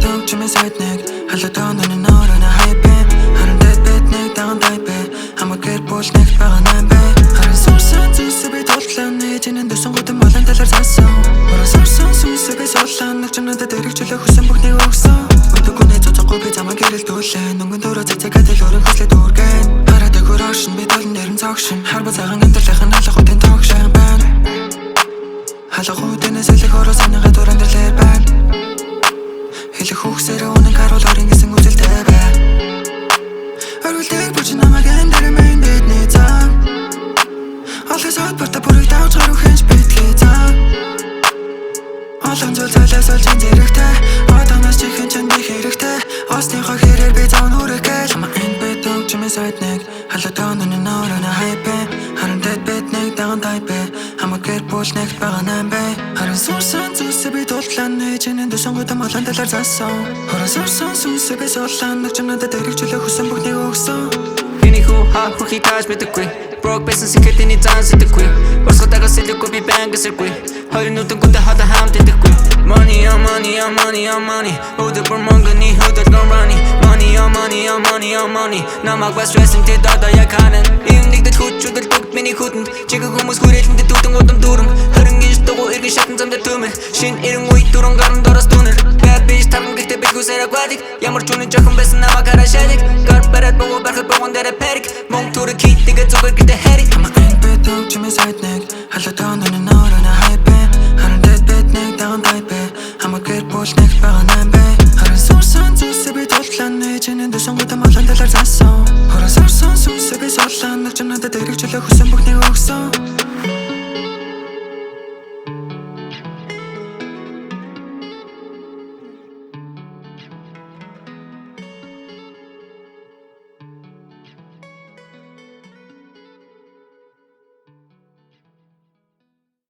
битүүг чимээ сайдныг халатан энэ нөрөнө хайпэ харин дэбэтник даан тайпэ хамаг гэр бүлнэг байгаа нэмбэ харин суусан зүсэбэ толтлан нэжинэн дөсөн гудам болон талар сасан орон суусан сүсэбэ соллан нагчнада дэрэгчлэх хүсэн бүхнийг өгсөн өдөгүнэ цоцохгүй би замаа гэрэлтүүлэн өнгөн төрөө цэцэгэтэл өрөн хөслө дүүргэн харадаг хөрөшн би толн нэрэн цогшин харба цагаан гэнтэрлэхэн халах үтэн тогшин байна халах үтэнэс элэх ороо санагаа дуран дэрлэр байна хэлэх хүүхсэрэ үнэн каролорын гэсэн үзэлтэй бай Өргөлтэй бүч намайг эндэрэмэн дэдний зам Олгосод барта бүрийг давж гарах хэнч битгий зам Олон зүйл зайлаас олж ин зэрэгтэй Одоноос чихэн чэн би хэрэгтэй Осныхоо хэрээр би зон үрэгэл Хама энд битүүг чимээ сайдныг халатан энэ нөрөнө хайпэ харин дэбэтник даан тайпэ хамаг гэр бүлнэг байгаа нэмбэ харин суусан зүсэ би толтлан нэжинэн дөсөн гудам болон талар засан хорон суусан сүсэ би соллан нагчнада дэрэгчлэх хүсэн бүхнийг өгсөн Эний хүү хаа хөхий тааж мэдэггүй Broke business ихэд эний зан сэтгэгүй Босготагаас илүүгүй би бэнг эсэргүй Хоёрын нүдэнгүүтээ хата хамт идэхгүй Money on money on money on money Өдөр бүр мөнгөний хөдөл гон runny Money on money on money on money Намайг бас stressing тэд одоо яг харан Ийм нэгдэл хүчүүдэл бүгд миний хүдэнд Чигэ хүмүүс хүрээлэндээ тутан удам дүүрэн Хорин гинж дугу иргэн шатан замдаа төмөр Шин эрен үе дуран гаран дороос дүүнэр Bad bitch тархан гэхдээ би хүсээр агвадик Ямар ч үнэн жохон байсан намайг харашадик Гар бараад богу бархад богон дээр перик Мөнгө түрэг хийтэгэ зүгээр гэдэг хэрэг Хама энд битүүг чимээ сайдныг халатан энэ нөрөнө хайпэ харин дэбэтник даан тайпэ хамаг гэр бүлнэг байгаа нэмбэ харин суусан зүсэ би толтлан нэжинэн дөсөн гудам болон талар засан